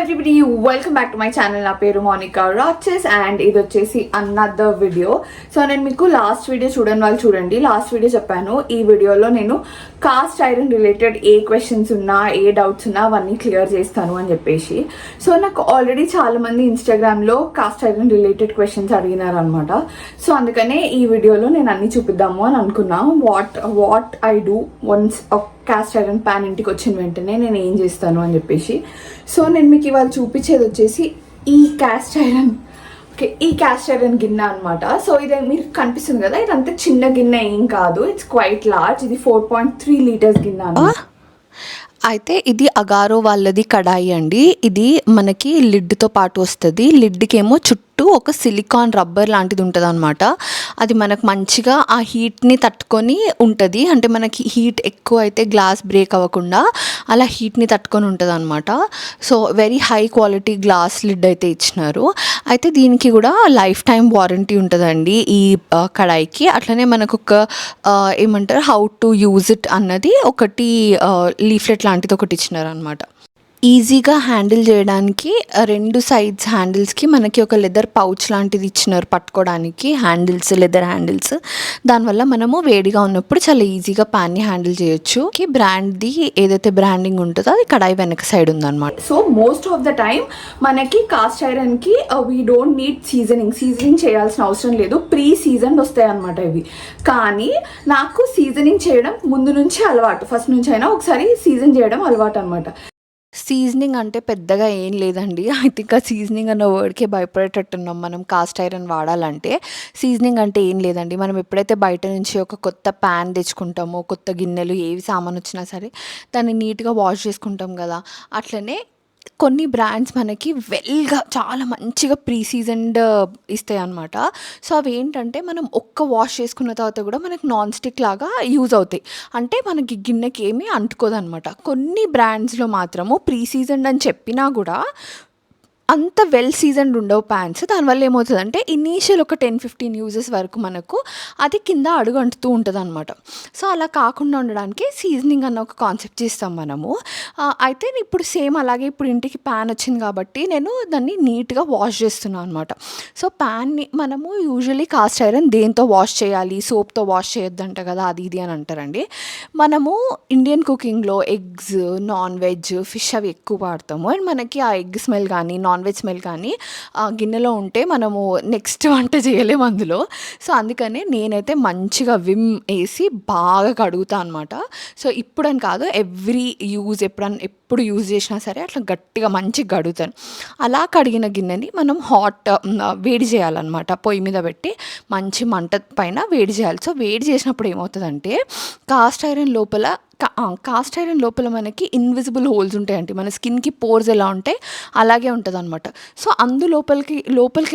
everybody, welcome back to my channel. నా పేరు Monika రాచెస్ and ఇది వచ్చేసి అనదర్ వీడియో. సో నేను మీకు లాస్ట్ వీడియో చూడని వాళ్ళు చూడండి. లాస్ట్ వీడియో చెప్పాను, ఈ వీడియోలో నేను కాస్ట్ ఐరన్ రిలేటెడ్ ఏ క్వశ్చన్స్ ఉన్నా ఏ డౌట్స్ ఉన్నా అవన్నీ క్లియర్ చేస్తాను అని చెప్పేసి. సో నాకు ఆల్రెడీ చాలా మంది ఇన్స్టాగ్రామ్లో కాస్ట్ ఐరన్ రిలేటెడ్ క్వశ్చన్స్ అడిగినారు అనమాట. సో అందుకనే ఈ వీడియోలో నేను అన్ని చూపిద్దాము అని అనుకున్నా. What I do once cast iron pan ఇంటికి వచ్చిన వెంటనే నేను ఏం చేస్తాను అని చెప్పేసి. సో నేను మీకు ఇవాళ చూపించేది వచ్చేసి ఈ కాస్ట్ ఐరన్ గిన్నె అనమాట. సో ఇది మీరు కనిపిస్తుంది కదా, ఇదంతా చిన్న గిన్నె ఏం కాదు, ఇట్స్ క్వైట్ లార్జ్. ఇది 4.3 లీటర్స్ గిన్నె అనమాట. అయితే ఇది అగారో వాళ్ళది కడాయి అండి. ఇది మనకి లిడ్తో పాటు వస్తుంది. లిడ్కేమో చుట్టూ ఒక సిలికాన్ రబ్బర్ లాంటిది ఉంటుంది అనమాట. అది మనకు మంచిగా ఆ హీట్ని తట్టుకొని ఉంటుంది. అంటే మనకి హీట్ ఎక్కువ అయితే గ్లాస్ బ్రేక్ అవ్వకుండా అలా హీట్ని తట్టుకొని ఉంటుంది అనమాట. So very high quality glass lid అయితే ఇచ్చినారు. అయితే దీనికి కూడా లైఫ్ టైం వారంటీ ఉంటుందండి ఈ కడాయికి. అట్లనే మనకు ఒక ఏమంటారు హౌ టు యూజ్ ఇట్ అన్నది ఒకటి లీఫ్లెట్ లాంటిది ఒకటి ఇచ్చినారు అనమాట. ఈజీగా హ్యాండిల్ చేయడానికి రెండు సైడ్స్ హ్యాండిల్స్కి మనకి ఒక లెదర్ పౌచ్ లాంటిది ఇచ్చినారు పట్టుకోవడానికి. లెదర్ హ్యాండిల్స్, దానివల్ల మనము వేడిగా ఉన్నప్పుడు చాలా ఈజీగా ప్యాన్ని హ్యాండిల్ చేయొచ్చు. బ్రాండ్ది ఏదైతే బ్రాండింగ్ ఉంటుందో అది కడాయి వెనక సైడ్ ఉందన్నమాట. So most of the time మనకి కాస్ట్ ఐరన్కి వీ డోంట్ నీడ్ సీజనింగ్ చేయాల్సిన అవసరం లేదు. ప్రీ సీజన్ వస్తాయి అనమాట ఇవి. కానీ నాకు సీజనింగ్ చేయడం ముందు నుంచి అలవాటు, ఫస్ట్ నుంచి అయినా ఒకసారి సీజన్ చేయడం అలవాటు అనమాట. సీజనింగ్ అంటే పెద్దగా ఏం లేదండి. ఐ థింక్ ఆ సీజనింగ్ అన్న వర్డ్కే భయపడేటట్టున్నాం మనం కాస్ట్ ఐరన్ వాడాలంటే. సీజనింగ్ అంటే ఏం లేదండి, మనం ఎప్పుడైతే బయట నుంచి ఒక కొత్త ప్యాన్ తెచ్చుకుంటామో, కొత్త గిన్నెలు ఏవి సామాన్ వచ్చినా సరే దాన్ని నీట్గా వాష్ చేసుకుంటాం కదా, అట్లనే కొన్ని బ్రాండ్స్ మనకి వెల్గా చాలా మంచిగా ప్రీ సీజన్డ్ ఇస్తాయి అన్నమాట. సో అవి ఏంటంటే మనం ఒక్క వాష్ చేసుకున్న తర్వాత కూడా మనకి నాన్ స్టిక్ లాగా యూజ్ అవుతాయి. అంటే మనకి గిన్నెకి ఏమీ అంటుకోదన్నమాట. కొన్ని బ్రాండ్స్లో మాత్రము ప్రీ సీజన్డ్ అని చెప్పినా కూడా అంత వెల్ సీజన్డ్ ఉండవు ప్యాన్స్. దానివల్ల ఏమవుతుందంటే ఇనీషియల్ ఒక 10-15 యూజెస్ వరకు మనకు అది కింద అడుగు అంటుతూ ఉంటుంది అనమాట. సో అలా కాకుండా ఉండడానికి సీజనింగ్ అన్న ఒక కాన్సెప్ట్ చేస్తాం మనము. అయితే ఇప్పుడు సేమ్ అలాగే ఇప్పుడు ఇంటికి ప్యాన్ వచ్చింది కాబట్టి నేను దాన్ని నీట్గా వాష్ చేస్తున్నాను అనమాట. సో ప్యాన్ని మనము యూజువలీ కాస్ట్ ఐరన్ దేంతో వాష్ చేయాలి, సోప్తో వాష్ చేయొద్దంట కదా, అది ఇది అని అంటారండి. మనము ఇండియన్ కుకింగ్లో ఎగ్స్, నాన్ వెజ్, ఫిష్ అవి ఎక్కువ వాడతాము. అండ్ మనకి ఆ ఎగ్ స్మెల్ కానీ నాన్ వెజ్ స్మెల్ కానీ గిన్నెలో ఉంటే మనము నెక్స్ట్ వంట చేయలేము అందులో. సో అందుకనే నేనైతే మంచిగా విమ్ వేసి బాగా కడుగుతాను అనమాట. సో ఇప్పుడని కాదు, ఎప్పుడు యూజ్ చేసినా సరే అట్లా గట్టిగా మంచిగా కడుగుతాను. అలా కడిగిన గిన్నెని మనం వేడి చేయాలన్నమాట. పొయ్యి మీద పెట్టి మంచి మంట పైన వేడి చేయాలి. సో వేడి చేసినప్పుడు ఏమవుతుందంటే కాస్ట్ ఐరన్ లోపల మనకి ఇన్విజిబుల్ హోల్స్ ఉంటాయండి. మన స్కిన్కి పోర్స్ ఎలా ఉంటాయి అలాగే ఉంటుంది అనమాట. సో లోపలికి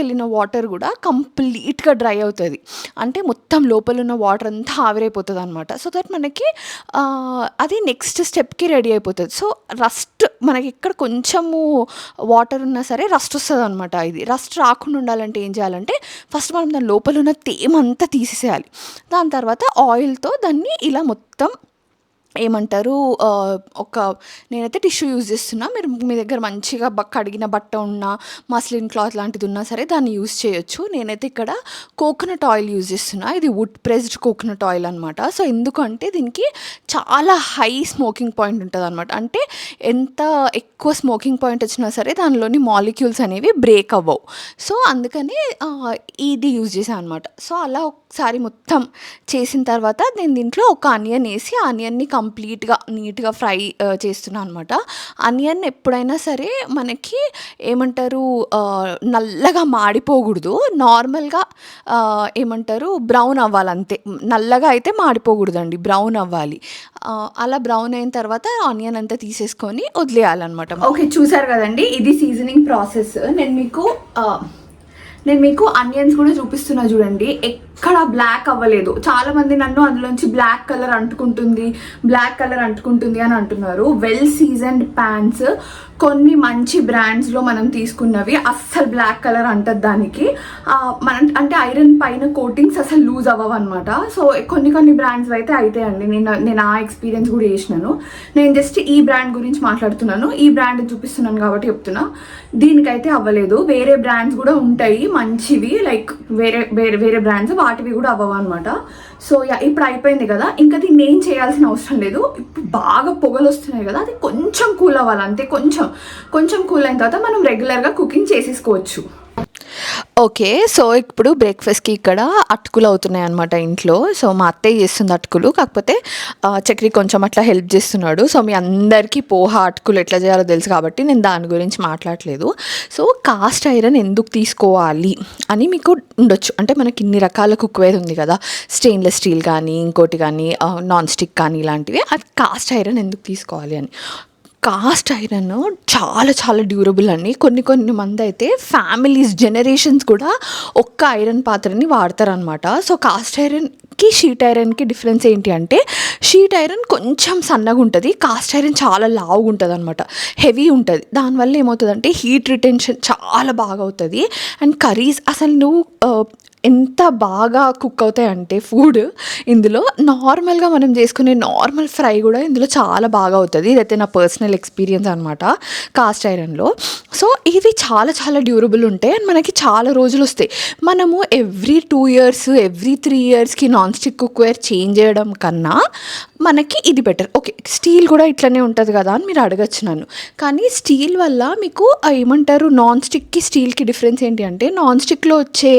వెళ్ళిన వాటర్ కూడా కంప్లీట్గా డ్రై అవుతుంది. అంటే మొత్తం లోపల ఉన్న వాటర్ అంతా ఆవిరైపోతుంది అనమాట. సో దట్ మనకి అది నెక్స్ట్ స్టెప్కి రెడీ అయిపోతుంది. సో రస్ట్ మనకి ఎక్కడ కొంచెము వాటర్ ఉన్నా సరే రస్ట్ వస్తుంది అనమాట. ఇది రస్ట్ రాకుండా ఉండాలంటే ఏం చేయాలంటే ఫస్ట్ మనం దాని లోపల ఉన్న తేమంతా తీసేసేయాలి. దాని తర్వాత ఆయిల్తో దాన్ని ఇలా మొత్తం ఏమంటారు నేనైతే టిష్యూ యూజ్ చేస్తున్నా. మీ దగ్గర మంచిగా కడిగిన బట్ట ఉన్నా, మస్లిన్ క్లాత్ లాంటిది ఉన్నా సరే దాన్ని యూజ్ చేయొచ్చు. నేనైతే ఇక్కడ కోకోనట్ ఆయిల్ యూజ్ చేస్తున్నా. ఇది వుడ్ ప్రెస్డ్ కోకోనట్ ఆయిల్ అనమాట. సో ఎందుకంటే దీనికి చాలా హై స్మోకింగ్ పాయింట్ ఉంటుంది అనమాట. అంటే ఎంత ఎక్కువ స్మోకింగ్ పాయింట్ వచ్చినా సరే దానిలోని మాలిక్యూల్స్ అనేవి బ్రేక్ అవ్వవు. సో అందుకని ఇది యూజ్ చేశాను అనమాట. సో అలా ఒకసారి మొత్తం చేసిన తర్వాత నేను దీంట్లో ఒక ఆనియన్ వేసి ఆనియన్ని కంప్లీట్గా నీట్గా ఫ్రై చేస్తున్నాను అనమాట. ఆనియన్ ఎప్పుడైనా సరే మనకి ఏమంటారు నల్లగా మాడిపోకూడదు, నార్మల్గా బ్రౌన్ అవ్వాలి అంతే. నల్లగా అయితే మాడిపోకూడదండి, బ్రౌన్ అవ్వాలి. అలా బ్రౌన్ అయిన తర్వాత ఆనియన్ అంతా తీసేసుకొని వదిలేయాలన్నమాట. ఓకే, చూసారు కదండి, ఇది సీజనింగ్ ప్రాసెస్. నేను మీకు ఆనియన్స్ కూడా చూపిస్తున్నా చూడండి. ఎక్కడ బ్లాక్ అవ్వలేదు. చాలా మంది నన్ను అందులోంచి బ్లాక్ కలర్ అంటుకుంటుంది అని అంటున్నారు. వెల్ సీజన్డ్ ప్యాన్స్ కొన్ని మంచి బ్రాండ్స్లో మనం తీసుకున్నవి అస్సలు బ్లాక్ కలర్ అంటది దానికి. మనం అంటే ఐరన్ పైన కోటింగ్స్ అసలు లూజ్ అవ్వవు అనమాట. సో కొన్ని బ్రాండ్స్ అయితే అవుతాయండి. నేను ఆ ఎక్స్పీరియన్స్ కూడా చేసినాను. నేను జస్ట్ ఈ బ్రాండ్ గురించి మాట్లాడుతున్నాను, ఈ బ్రాండ్ చూపిస్తున్నాను కాబట్టి చెప్తున్నా. దీనికైతే అవ్వలేదు. వేరే బ్రాండ్స్ కూడా ఉంటాయి మంచివి, లైక్ వేరే బ్రాండ్స్, వాటివి కూడా అవ్వవు అనమాట. సో ఇప్పుడు అయిపోయింది కదా, ఇంకా దీన్ని ఏం చేయాల్సిన అవసరం లేదు. ఇప్పుడు బాగా పొగలు వస్తున్నాయి కదా, అది కొంచెం కూల్ అవ్వాలి అంతే. కొంచెం కూల్ అయిన తర్వాత మనం రెగ్యులర్గా కుకింగ్ చేసేసుకోవచ్చు. ఓకే, సో ఇప్పుడు బ్రేక్ఫాస్ట్కి ఇక్కడ అటుకులు అవుతున్నాయి అనమాట ఇంట్లో. సో మా అత్తయ్య చేస్తుంది అటుకులు, కాకపోతే చక్రి కొంచెం అట్లా హెల్ప్ చేస్తున్నాడు. సో మీ అందరికీ పోహా అటుకులు ఎట్లా చేయాలో తెలుసు కాబట్టి నేను దాని గురించి మాట్లాడలేదు. సో కాస్ట్ ఐరన్ ఎందుకు తీసుకోవాలి అని మీకు ఉండొచ్చు. అంటే మనకి ఇన్ని రకాల కుక్వేర్ ఉంది కదా, స్టెయిన్లెస్ స్టీల్ కానీ ఇంకోటి కానీ నాన్ స్టిక్ కానీ ఇలాంటివి. అది కాస్ట్ ఐరన్ ఎందుకు తీసుకోవాలి అని. కాస్ట్ ఐరన్ చాలా చాలా డ్యూరబుల్ అండి. కొన్ని మంది అయితే ఫ్యామిలీస్ జనరేషన్స్ కూడా ఒక్క ఐరన్ పాత్రని వాడతారనమాట. సో కాస్ట్ ఐరన్కి షీట్ ఐరన్కి డిఫరెన్స్ ఏంటి అంటే, షీట్ ఐరన్ కొంచెం సన్నగా ఉంటుంది, కాస్ట్ ఐరన్ చాలా లావుగా ఉంటుంది అనమాట, హెవీ ఉంటుంది. దానివల్ల ఏమవుతుందంటే హీట్ రిటెన్షన్ చాలా బాగా అవుతుంది. అండ్ కర్రీస్ అసలు నువ్వు ఎంత బాగా కుక్ అవుతాయంటే ఫుడ్ ఇందులో, నార్మల్గా మనం చేసుకునే నార్మల్ ఫ్రై కూడా ఇందులో చాలా బాగా అవుతుంది. ఇదైతే నా పర్సనల్ ఎక్స్పీరియన్స్ అనమాట కాస్ట్ ఐరన్లో. సో ఇవి చాలా చాలా డ్యూరబుల్ ఉంటాయి అండ్ మనకి చాలా రోజులు వస్తాయి. మనము ఎవ్రీ 2 years ఎవ్రీ 3 yearsకి నాన్ స్టిక్ కుక్వేర్ చేంజ్ చేయడం కన్నా మనకి ఇది బెటర్. ఓకే, స్టీల్ కూడా ఇట్లనే ఉంటుంది కదా అని మీరు అడగచ్చు నన్ను. కానీ స్టీల్ వల్ల మీకు ఏమంటారు, నాన్ స్టిక్కి స్టీల్కి డిఫరెన్స్ ఏంటి అంటే, నాన్ స్టిక్లో వచ్చే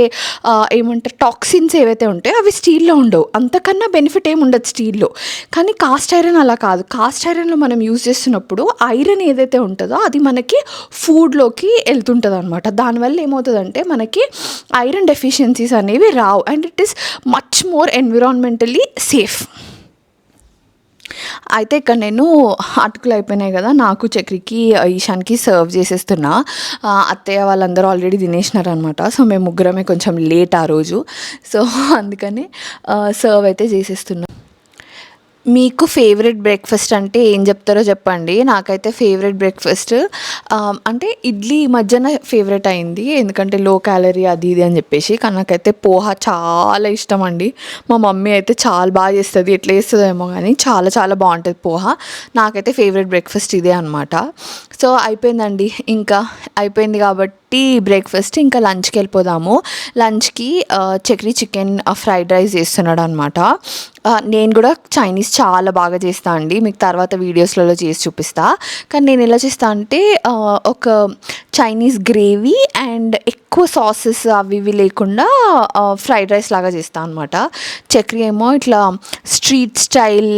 ఏమంటారు టాక్సిన్స్ ఏవైతే ఉంటాయో అవి స్టీల్లో ఉండవు. అంతకన్నా బెనిఫిట్ ఏమి ఉండదు స్టీల్లో. కానీ కాస్ట్ ఐరన్ అలా కాదు. కాస్ట్ ఐరన్లో మనం యూజ్ చేస్తున్నప్పుడు ఐరన్ ఏదైతే ఉంటుందో అది మనకి ఫుడ్లోకి వెళ్తుంటుంది అనమాట. దానివల్ల ఏమవుతుందంటే మనకి ఐరన్ డెఫిషియన్సీస్ అనేవి రావు and it is much more environmentally safe. అయితే ఇక్కడ నేను అటుకులు అయిపోయినాయి కదా, నాకు చక్రికి ఈశాన్కి సర్వ్ చేసేస్తున్నా. అత్తయ్య వాళ్ళందరూ ఆల్రెడీ తినేసినారనమాట. సో మేము ముగ్గురమే కొంచెం లేట్ ఆ రోజు. సో అందుకని సర్వ్ అయితే చేసేస్తున్నా. మీకు ఫేవరెట్ బ్రేక్ఫాస్ట్ అంటే ఏం చెప్తారో చెప్పండి. నాకైతే ఫేవరెట్ బ్రేక్ఫాస్ట్ అంటే ఇడ్లీ ఈ మధ్యన ఫేవరెట్ అయింది, ఎందుకంటే లో క్యాలరీ అది ఇది అని చెప్పేసి. కానీ నాకైతే పోహా చాలా ఇష్టం అండి. మా మమ్మీ అయితే చాలా బాగా చేస్తుంది, ఎట్లా చేస్తుందేమో కానీ చాలా చాలా బాగుంటుంది పోహా. నాకైతే ఫేవరెట్ బ్రేక్ఫాస్ట్ ఇదే అనమాట. సో అయిపోయిందండి, ఇంకా అయిపోయింది కాబట్టి బ్రేక్ఫాస్ట్. ఇంకా లంచ్కి వెళ్ళిపోదాము. లంచ్కి చక్రీ చికెన్ ఫ్రైడ్ రైస్ చేస్తున్నాడు అనమాట. నేను కూడా చైనీస్ చాలా బాగా చేస్తాను అండి, మీకు తర్వాత వీడియోస్లలో చేసి చూపిస్తా. కానీ నేను ఎలా చేస్తా అంటే ఒక చైనీస్ గ్రేవీ అండ్ ఎక్కువ సాసెస్ అవి ఇవి లేకుండా ఫ్రైడ్ రైస్ లాగా చేస్తాను అనమాట. చక్రీ ఏమో ఇట్లా స్ట్రీట్ స్టైల్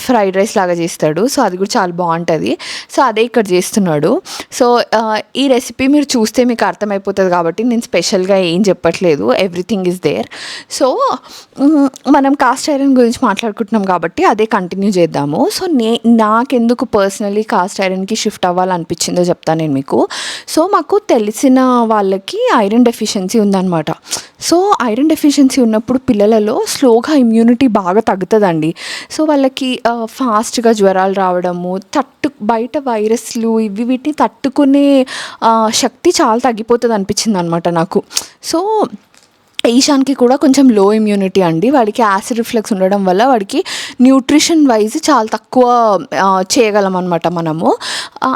ఫ్రైడ్ రైస్ లాగా చేస్తాడు. సో అది కూడా చాలా బాగుంటుంది. సో అదే ఇక్కడ చేస్తున్నాడు. సో ఈ రెసిపీ మీరు చూస్తే మీకు అర్థమైపోతుంది కాబట్టి నేను స్పెషల్గా ఏం చెప్పట్లేదు, ఎవ్రీథింగ్ ఈజ్ దేర్. సో మనం కాస్ట్ ఐరన్ గురించి మాట్లాడుకుంటున్నాం కాబట్టి అదే కంటిన్యూ చేద్దాము. సో నాకెందుకు పర్సనలీ కాస్ట్ ఐరన్కి షిఫ్ట్ అవ్వాలనిపించిందో చెప్తాను నేను మీకు. సో మాకు తెలిసిన వాళ్ళకి ఐరన్ డెఫిషియన్సీ ఉందన్నమాట. సో ఐరన్ డెఫిషియన్సీ ఉన్నప్పుడు పిల్లలలో స్లోగా ఇమ్యూనిటీ బాగా తగ్గుతుందండి. సో వాళ్ళకి ఫాస్ట్గా జ్వరాలు రావడము, బయట వైరస్లు ఇవి వీటిని తట్టుకునే శక్తి చాలా తగ్గిపోతుంది అనిపించింది అనమాట నాకు. సో ఈశాన్కి కూడా కొంచెం లో ఇమ్యూనిటీ అండి. వాడికి యాసిడ్ రిఫ్లెక్స్ ఉండడం వల్ల వాడికి న్యూట్రిషన్ వైజ్ చాలా తక్కువ చేయగలం అనమాట మనము.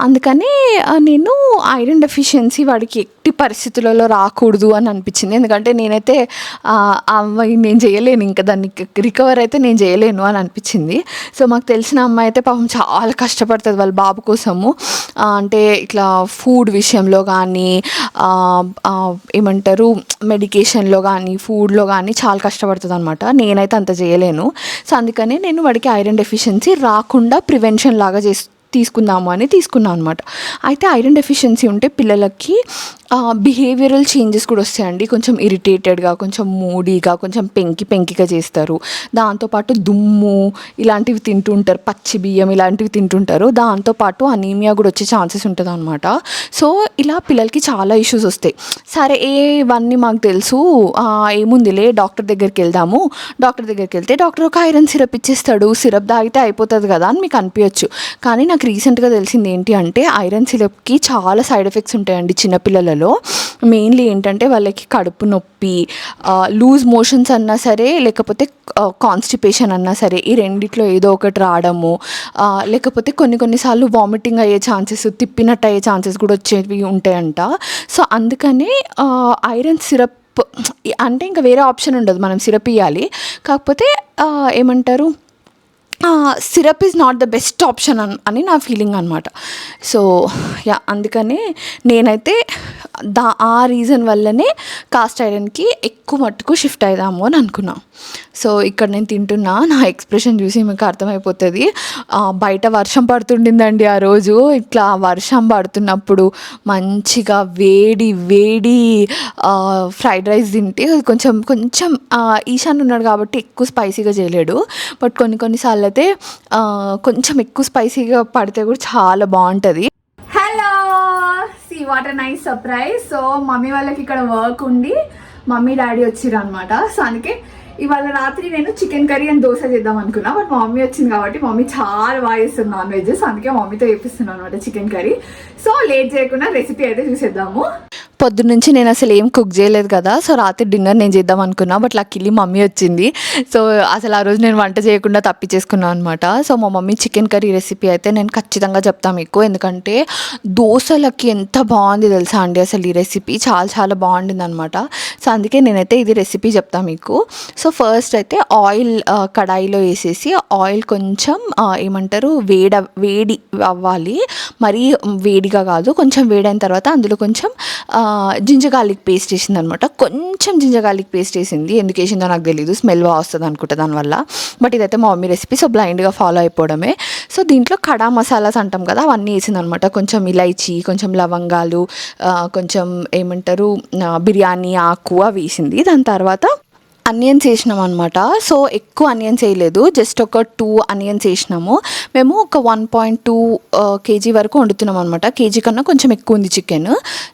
అందుకని నేను ఐరన్ డెఫిషియన్సీ వాడికి ఎట్టి పరిస్థితులలో రాకూడదు అని అనిపించింది. ఎందుకంటే నేనైతే నేను చేయలేను, ఇంకా దాన్ని రికవర్ అయితే నేను చేయలేను అని అనిపించింది. సో మాకు తెలిసిన అమ్మాయి అయితే పాపం చాలా కష్టపడుతుంది వాళ్ళ బాబు కోసము. అంటే ఇట్లా ఫుడ్ విషయంలో కానీ ఏమంటారు మెడికేషన్లో కానీ ఫుడ్లో కానీ చాలా కష్టపడుతుంది అనమాట. నేనైతే అంత చేయలేను. సో అందుకనే నేను వాడికి ఐరన్ డెఫిషియన్సీ రాకుండా ప్రివెన్షన్ లాగా తీసుకున్నాను అనమాట. అయితే ఐరన్ డెఫిషియన్సీ ఉంటే పిల్లలకి బిహేవియరల్ చేంజెస్ కూడా వస్తాయండి. కొంచెం ఇరిటేటెడ్గా, కొంచెం మూడీగా, కొంచెం పెంకిగా చేస్తారు. దాంతోపాటు దుమ్ము ఇలాంటివి తింటుంటారు, పచ్చి బియ్యం ఇలాంటివి తింటుంటారు. దాంతోపాటు అనీమియా కూడా వచ్చే ఛాన్సెస్ ఉంటుంది అనమాట. సో ఇలా పిల్లలకి చాలా ఇష్యూస్ వస్తాయి. సరే ఇవన్నీ మాకు తెలుసు, ఏముందిలే డాక్టర్ దగ్గరికి వెళ్దాము, డాక్టర్ దగ్గరికి వెళ్తే డాక్టర్ ఒక ఐరన్ సిరప్ ఇచ్చేస్తాడు, సిరప్ తాగితే అయిపోతుంది కదా అని మీకు అనిపించచ్చు. కానీ నాకు రీసెంట్గా తెలిసింది ఏంటి అంటే ఐరన్ సిరప్కి చాలా సైడ్ ఎఫెక్ట్స్ ఉంటాయండి చిన్నపిల్లలలో. మెయిన్లీ ఏంటంటే వాళ్ళకి కడుపు నొప్పి, లూజ్ మోషన్స్ అన్నా సరే, లేకపోతే కాన్స్టిపేషన్ అన్నా సరే, ఈ రెండిట్లో ఏదో ఒకటి రావడము, లేకపోతే కొన్నిసార్లు వామిటింగ్ అయ్యే ఛాన్సెస్, తిప్పినట్టు అయ్యే ఛాన్సెస్ కూడా వచ్చేవి ఉంటాయంట. సో అందుకనే ఐరన్ సిరప్ అంటే ఇంకా వేరే ఆప్షన్ ఉండదు, మనం సిరప్ ఇవ్వాలి. కాకపోతే ఏమంటారు, syrup is not the best option అని నా ఫీలింగ్ అనమాట. సో అందుకనే నేనైతే ఆ రీజన్ వల్లనే కాస్ట్ ఐరన్కి ఎక్కువ మట్టుకు షిఫ్ట్ అవుదాము అని అనుకున్నాను. సో ఇక్కడ నేను తింటున్నా, నా ఎక్స్ప్రెషన్ చూసి మీకు అర్థమైపోతుంది. బయట వర్షం పడుతుండిందండి ఆ రోజు. ఇట్లా వర్షం పడుతున్నప్పుడు మంచిగా వేడి ఫ్రైడ్ రైస్ తింటే కొంచెం ఈశాన్ ఉన్నాడు కాబట్టి ఎక్కువ స్పైసీగా చేయలేడు. బట్ కొన్నిసార్లు అయితే కొంచెం ఎక్కువ స్పైసీగా పడితే కూడా చాలా బాగుంటుంది. Hello, see what a nice surprise. So mummy వాళ్ళకి ఇక్కడ వర్క్ ఉండి మమ్మీ డాడీ వచ్చిర్రు అనమాట. సో అందుకే ఇవాళ రాత్రి నేను చికెన్ కర్రీ అండ్ దోశ చేద్దాం అనుకున్నా. బట్ మా మమ్మీ వచ్చింది కాబట్టి మమ్మీ చాలా బాగా చేస్తుంది నాన్ వెజ్. సో అందుకే మమ్మీతో చేపిస్తున్నాను అనమాట చికెన్ కర్రీ. సో లేట్ చేయకుండా రెసిపీ అయితే చూసేద్దాము. పొద్దున్నుంచి నేను అసలు ఏం కుక్ చేయలేదు కదా, సో రాత్రి డిన్నర్ నేను చేద్దాం అనుకున్నా. బట్ లక్కీలీ మమ్మీ వచ్చింది. సో అసలు ఆ రోజు నేను వంట చేయకుండా తప్పించేసుకున్నాను అనమాట. సో మా మమ్మీ చికెన్ కర్రీ రెసిపీ అయితే నేను ఖచ్చితంగా చెప్తాను మీకు, ఎందుకంటే దోశలకి ఎంత బాగుంది తెలుసా అండి. అసలు ఈ రెసిపీ చాలా బాగుండింది అనమాట. సో అందుకే నేనైతే ఇది రెసిపీ చెప్తాను మీకు. సో ఫస్ట్ అయితే ఆయిల్ కడాయిలో వేసేసి, ఆయిల్ కొంచెం ఏమంటారు వేడి అవ్వాలి, మరీ వేడిగా కాదు, కొంచెం వేడైన తర్వాత అందులో కొంచెం జింజర్ గార్లిక్ పేస్ట్ వేసింది అనమాట. కొంచెం జింజర్ గార్లిక్ పేస్ట్ వేసింది, ఎందుకు వేసిందో నాకు తెలియదు, స్మెల్ బాగా వస్తుంది అనుకుంటా దానివల్ల. బట్ ఇదైతే మా మమ్మీ రెసిపీ, సో బ్లైండ్గా ఫాలో అయిపోవడమే. సో దీంట్లో కడా మసాలాస్ అంటాం కదా, అవన్నీ వేసింది అనమాట. కొంచెం ఇలైచి, కొంచెం లవంగాలు, కొంచెం ఏమంటారు బిర్యానీ ఆకు అవి వేసింది. దాని తర్వాత అనియన్స్ వేసినాం అనమాట. సో ఎక్కువ అనియన్స్ వేయలేదు, జస్ట్ ఒక 2 అనియన్స్ వేసినాము. మేము ఒక 1.2 kg వరకు వండుతున్నాం అనమాట. కేజీ కన్నా కొంచెం ఎక్కువ ఉంది చికెన్.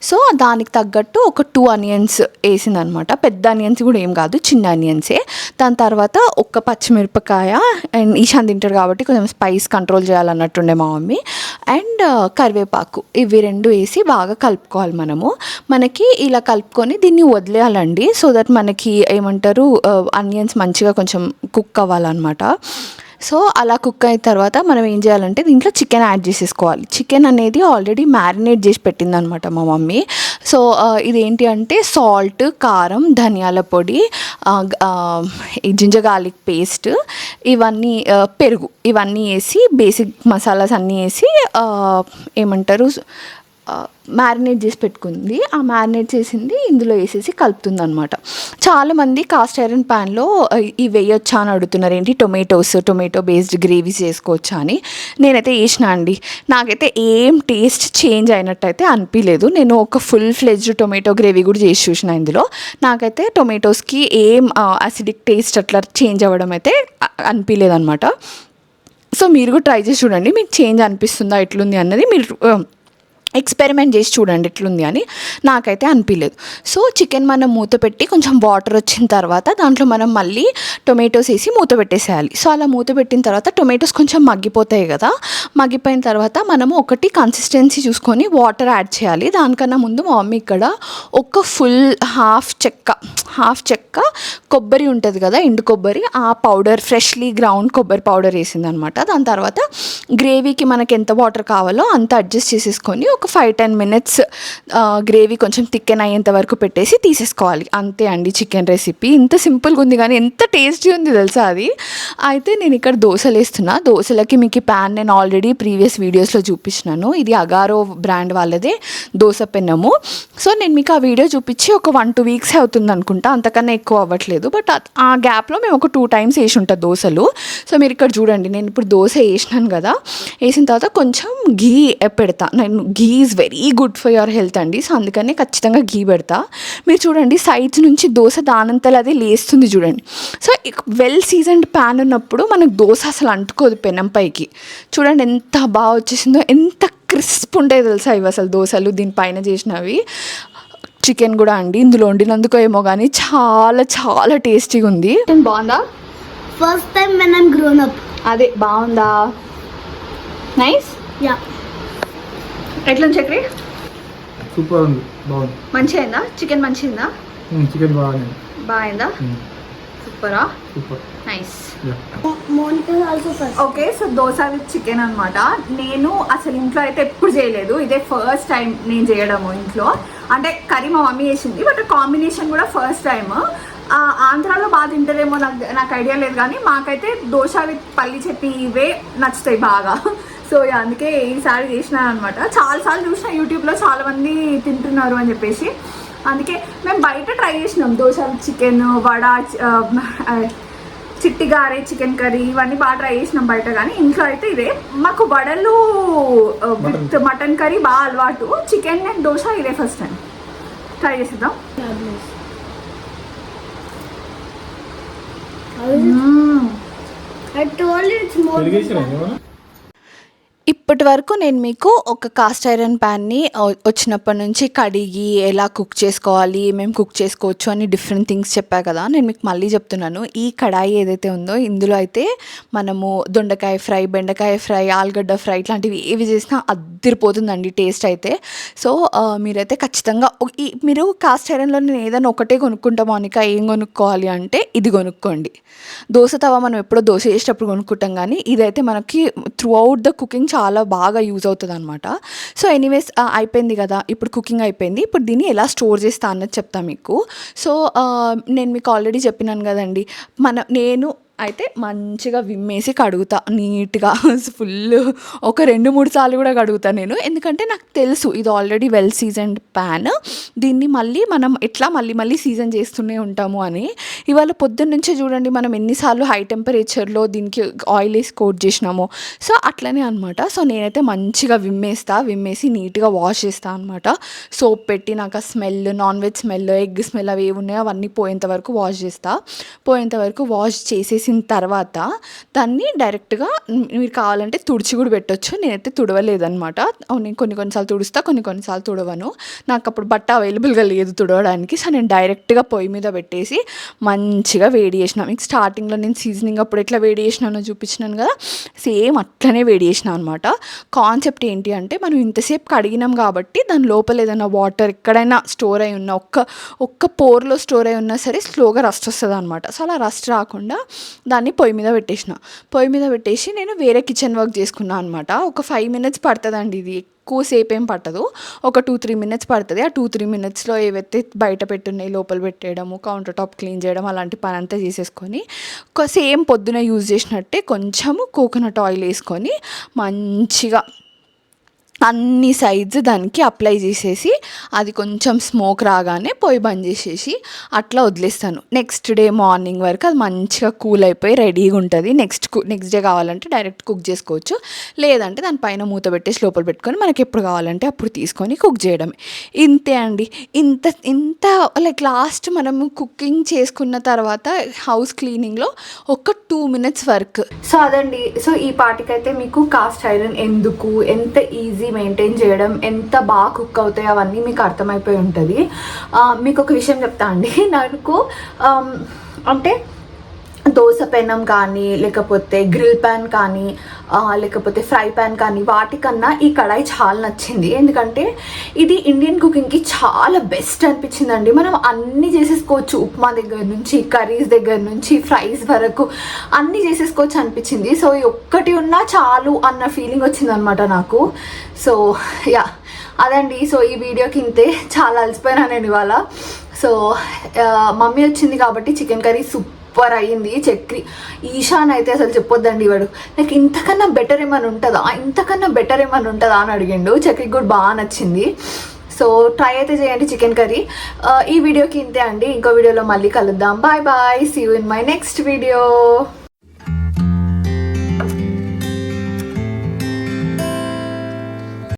సో దానికి తగ్గట్టు ఒక 2 అనియన్స్ వేసింది అనమాట. పెద్ద అనియన్స్ కూడా ఏం కాదు, చిన్న అనియన్సే. దాని తర్వాత ఒక్క పచ్చిమిరపకాయ, అండ్ ఈశాన్ తింటాడు కాబట్టి కొంచెం స్పైస్ కంట్రోల్ చేయాలన్నట్టుండే మా మమ్మీ, అండ్ కరివేపాకు, ఇవి 2 వేసి బాగా కలుపుకోవాలి మనకి ఇలా కలుపుకొని దీన్ని వదిలేయాలండి. సో దట్ మనకి ఏమంటారు ఆనియన్స్ మంచిగా కొంచెం కుక్ అవ్వాలన్నమాట. సో అలా కుక్ అయిన తర్వాత మనం ఏం చేయాలంటే దీంట్లో చికెన్ యాడ్ చేసేసుకోవాలి. చికెన్ అనేది ఆల్రెడీ మ్యారినేట్ చేసి పెట్టింది అనమాట మా మమ్మీ. సో ఇదేంటి అంటే సాల్ట్, కారం, ధనియాల పొడి, జింజర్ గార్లిక్ పేస్ట్, ఇవన్నీ పెరుగు, ఇవన్నీ వేసి బేసిక్ మసాలాస్ అన్నీ వేసి ఏమంటారు మ్యారినేట్ చేసి పెట్టుకుంది. ఆ మ్యారినేట్ చేసింది ఇందులో వేసేసి కలుపుతుంది అనమాట. చాలామంది కాస్ట్ ఐరన్ ప్యాన్లో ఇవి వేయొచ్చా అని అడుగుతున్నారు, ఏంటి టొమాటో బేస్డ్ గ్రేవీస్ చేసుకోవచ్చా అని. నేనైతే వేసిన అండి, నాకైతే ఏం టేస్ట్ చేంజ్ అయినట్టు అయితే అనిపించలేదు. నేను ఒక ఫుల్ ఫ్లెడ్జ్డ్ టొమాటో గ్రేవీ కూడా చేసి చూసిన ఇందులో, నాకైతే టొమాటోస్కి ఏం అసిడిక్ టేస్ట్ అట్లా చేంజ్ అవ్వడం అయితే అనిపించలేదు అనమాట. సో మీరు కూడా ట్రై చేసి చూడండి, మీకు చేంజ్ అనిపిస్తుందా ఎట్లుంది అన్నది మీరు ఎక్స్పెరిమెంట్ చేసి చూడండి ఎట్లుంది అని. నాకైతే అనిపించలేదు. సో చికెన్ మనం మూత పెట్టి కొంచెం వాటర్ వచ్చిన తర్వాత దాంట్లో మనం మళ్ళీ టొమాటోస్ వేసి మూత పెట్టేసేయాలి. సో అలా మూత పెట్టిన తర్వాత టొమాటోస్ కొంచెం మగ్గిపోతాయి కదా, మగ్గిపోయిన తర్వాత మనము ఒకటి కన్సిస్టెన్సీ చూసుకొని వాటర్ యాడ్ చేయాలి. దానికన్నా ముందు మా మమ్మీ ఇక్కడ ఒక ఫుల్ హాఫ్ చెక్క కొబ్బరి ఉంటుంది కదా, ఎండు కొబ్బరి, ఆ పౌడర్, ఫ్రెష్లీ గ్రౌండ్ కొబ్బరి పౌడర్ వేసింది అనమాట. దాని తర్వాత గ్రేవీకి మనకి ఎంత వాటర్ కావాలో అంత అడ్జస్ట్ చేసేసుకొని ఒక 5-10 minutes గ్రేవీ కొంచెం థిక్కెన్ అయ్యేంత వరకు పెట్టేసి తీసేసుకోవాలి. అంతే అండి చికెన్ రెసిపీ. ఇంత సింపుల్గా ఉంది కానీ ఎంత టేస్టీ ఉంది తెలుసా అది. అయితే నేను ఇక్కడ దోశలు వేస్తున్నా. దోశలకి మీకు ఈ ప్యాన్ నేను ఆల్రెడీ ప్రీవియస్ వీడియోస్లో చూపించినాను. ఇది అగారో బ్రాండ్ వాళ్ళదే దోశ పెన్నము. సో నేను మీకు ఆ వీడియో చూపించి ఒక 1-2 weeks అవుతుంది అనుకుంటా, అంతకన్నా ఎక్కువ అవ్వట్లేదు. బట్ ఆ గ్యాప్లో మేము ఒక 2 times వేసి ఉంటాం దోశలు. సో మీరు ఇక్కడ చూడండి, నేను ఇప్పుడు దోశ వేసినాను కదా, వేసిన తర్వాత కొంచెం ఘీ పెడతా. నేను ghee is very good for your health అండి. సో అందుకని ఖచ్చితంగా ఘీ పెడతా. మీరు చూడండి సైడ్స్ నుంచి దోశ దానంతలో అది లేస్తుంది చూడండి. సో వెల్ సీజన్డ్ ప్యాన్ ఉన్నప్పుడు మనకు దోశ అసలు అంటుకోదు పెనం పైకి. చూడండి ఎంత బాగా వచ్చేసిందో, ఎంత క్రిస్ప్ ఉంటాయి తెలుసా ఇవి అసలు దోశలు దీనిపైన చేసినవి. చికెన్ కూడా అండి ఇందులో వండినందుకు ఏమో కానీ చాలా చాలా టేస్టీగా ఉంది. బాగుందా? First time when I'm grown up. అదే బాగుందా? నైస్. Yeah. ఎట్లా చక్రి? సూపర్ ఉంది, బాగుంది. మంచిగా అయిందా? చికెన్ మంచిగా చికెన్ బాగుంది. బాగుందా? సూపరా? Super. Nice. Monica is also first. Okay, so dosa with chicken అనమాట. నేను అసలు ఇంట్లో అయితే ఎప్పుడు చేయలేదు, ఇదే ఫస్ట్ టైం నేను చేయడము ఇంట్లో. అంటే కర్రీ మా మమ్మీ చేసింది, బట్ కాంబినేషన్ కూడా ఫస్ట్ టైం. ఆంధ్రాలో బాగా తింటారేమో నాకు ఐడియా లేదు, కానీ మాకైతే దోశ విత్ పల్లి చట్నీ ఇవే నచ్చుతాయి బాగా. సో అందుకే ఈసారి చేసినాను అనమాట. చాలాసార్లు చూసిన యూట్యూబ్లో చాలామంది తింటున్నారు అని చెప్పేసి, అందుకే మేము బయట ట్రై చేసినాం. దోశ విత్ చికెన్, వడ, చిట్టి గారె, చికెన్ కర్రీ ఇవన్నీ బాగా ట్రై చేసినాం బయట, కానీ ఇంట్లో అయితే ఇదే. మాకు వడలు విత్ మటన్ కర్రీ బాగా అలవాటు. చికెన్ అండ్ దోశ ఇదే ఫస్ట్ టైం ట్రై చేసేద్దాం. I told you it's more. ఇప్పటి వరకు నేను మీకు ఒక కాస్ట్ ఐరన్ ప్యాన్ని వచ్చినప్పటి నుంచి కడిగి ఎలా కుక్ చేసుకోవాలి, మేము కుక్ చేసుకోవచ్చు అని డిఫరెంట్ థింగ్స్ చెప్పా కదా. నేను మీకు మళ్ళీ చెప్తున్నాను, ఈ కడాయి ఏదైతే ఉందో ఇందులో అయితే మనము దొండకాయ ఫ్రై, బెండకాయ ఫ్రై, ఆలుగడ్డ ఫ్రై ఇట్లాంటివి ఏవి చేసినా అద్దరిపోతుందండి టేస్ట్ అయితే. సో మీరైతే ఖచ్చితంగా మీరు కాస్ట్ ఐరన్లో నేను ఏదైనా ఒకటే కొనుక్కుంటాం మౌనిక, ఏం కొనుక్కోవాలి అంటే ఇది కొనుక్కోండి. దోశ తవా మనం ఎప్పుడో దోశ చేసేటప్పుడు కొనుక్కుంటాం, కానీ ఇదైతే మనకి త్రూ అవుట్ ద కుకింగ్ చాలా బాగా యూజ్ అవుతుంది అనమాట. సో ఎనీవేస్ అయిపోయింది కదా, ఇప్పుడు కుకింగ్ అయిపోయింది. ఇప్పుడు దీన్ని ఎలా స్టోర్ చేస్తా అన్నది చెప్తా మీకు. సో నేను మీకు ఆల్రెడీ చెప్పినాను కదండి, నేను అయితే మంచిగా విమ్మేసి కడుగుతా నీట్గా, ఫుల్ ఒక 2-3 సార్లు కూడా కడుగుతా నేను. ఎందుకంటే నాకు తెలుసు ఇది ఆల్రెడీ వెల్ సీజన్డ్ ప్యాన్, దీన్ని మనం ఎట్లా మళ్ళీ సీజన్ చేస్తూనే ఉంటాము అని. ఇవాళ పొద్దున్న నుంచే చూడండి మనం ఎన్నిసార్లు హై టెంపరేచర్లో దీనికి ఆయిల్ వేసి కోట్ చేసినాము. సో అట్లనే అనమాట. సో నేనైతే మంచిగా విమ్మేసి నీట్గా వాష్ చేస్తాను అనమాట. సోప్ పెట్టి నాకు ఆ smell, non veg smell, egg smell అవి ఏవి ఉన్నాయో అవన్నీ పోయేంత వరకు వాష్ చేసేసిన తర్వాత దాన్ని డైరెక్ట్గా మీరు కావాలంటే తుడిచి కూడా పెట్టొచ్చు. నేనైతే తుడవలేదనమాట. నేను కొన్నిసార్లు తుడుస్తా, కొన్నిసార్లు తుడవను. నాకు అప్పుడు బట్ట అవైలబుల్గా లేదు తుడవడానికి. సో నేను డైరెక్ట్గా పొయ్యి మీద పెట్టేసి మంచిగా వేడి చేసిన. మీకు స్టార్టింగ్లో నేను సీజనింగ్ అప్పుడు ఎట్లా వేడి చేసినానో చూపించినాను కదా, సేమ్ అట్లనే వేడి చేసినా అనమాట. కాన్సెప్ట్ ఏంటి అంటే, మనం ఇంతసేపు కడిగినాం కాబట్టి దాని లోపల ఏదైనా వాటర్ ఎక్కడైనా స్టోర్ అయి ఉన్న ఒక్క పోర్లో స్టోర్ అయి ఉన్నా సరే స్లోగా రస్ట్ వస్తుంది అనమాట. సో అలా రస్ట్ రాకుండా దాన్ని పొయ్యి మీద పెట్టేసి నేను వేరే కిచెన్ వర్క్ చేసుకున్నాను అనమాట. ఒక 5 minutes పడుతుందండి, ఇది ఎక్కువసేపు ఏం పట్టదు, ఒక 2-3 minutes పడుతుంది. ఆ 2-3 minutesలో ఏవైతే బయట పెట్టున్నాయి లోపల పెట్టేయడము, కౌంటర్ టాప్ క్లీన్ చేయడం అలాంటి పని అంతా చేసేసుకొని, సేమ్ పొద్దున యూజ్ చేసినట్టే కొంచెము కోకోనట్ ఆయిల్ వేసుకొని మంచిగా అన్ని సైడ్స్ దానికి అప్లై చేసేసి, అది కొంచెం స్మోక్ రాగానే పొయ్యి బంద్ చేసేసి అట్లా వదిలేస్తాను. నెక్స్ట్ డే మార్నింగ్ వరకు అది మంచిగా కూల్ అయిపోయి రెడీగా ఉంటుంది. నెక్స్ట్ డే కావాలంటే డైరెక్ట్ కుక్ చేసుకోవచ్చు, లేదంటే దానిపైన మూత పెట్టేసి లోపల పెట్టుకొని మనకి ఎప్పుడు కావాలంటే అప్పుడు తీసుకొని కుక్ చేయడమే. ఇంతే అండి. ఇంత లైక్ లాస్ట్ మనము కుకింగ్ చేసుకున్న తర్వాత హౌస్ క్లీనింగ్లో ఒక 2 minutes వర్క్. సో అదండి. సో ఈ పార్టీకైతే మీకు కాస్ట్ ఐరన్ ఎందుకు, ఎంత ఈజీ మెయింటైన్ చేయడం, ఎంత బాగా కుక్ అవుతాయి అవన్నీ మీకు అర్థమైపోయి ఉంటుంది. మీకు ఒక విషయం చెప్తా అండి. నాకు అంటే దోశ పెనం కానీ, లేకపోతే గ్రిల్ ప్యాన్ కానీ, లేకపోతే ఫ్రై ప్యాన్ కానీ, వాటికన్నా ఈ కడాయి చాలా నచ్చింది. ఎందుకంటే ఇది ఇండియన్ కుకింగ్కి చాలా బెస్ట్ అనిపించిందండి. మనం అన్నీ చేసేసుకోవచ్చు, ఉప్మా దగ్గర నుంచి, కర్రీస్ దగ్గర నుంచి, ఫ్రైస్ వరకు అన్నీ చేసేసుకోవచ్చు అనిపించింది. సో ఈ ఒక్కటి ఉన్నా చాలు అన్న ఫీలింగ్ వచ్చిందనమాట నాకు. సో యా అదండి. సో ఈ వీడియోకి ఇంతే, చాలా అలసిపోయినా నేను ఇవాళ. సో మమ్మీ వచ్చింది కాబట్టి చికెన్ కర్రీ సూపర్ అయ్యింది. చక్రి ఈశాన్ అయితే అసలు చెప్పొద్దండి, వాడు నాకు ఇంతకన్నా బెటర్ ఏమైనా ఉంటుందా అని అడిగిండు. చక్రికి కూడా బాగా నచ్చింది. సో ట్రై అయితే చేయండి చికెన్ కర్రీ. ఈ వీడియోకి ఇంతే అండి. ఇంకో వీడియోలో మళ్ళీ కలుద్దాం. Bye bye, see you in my next video.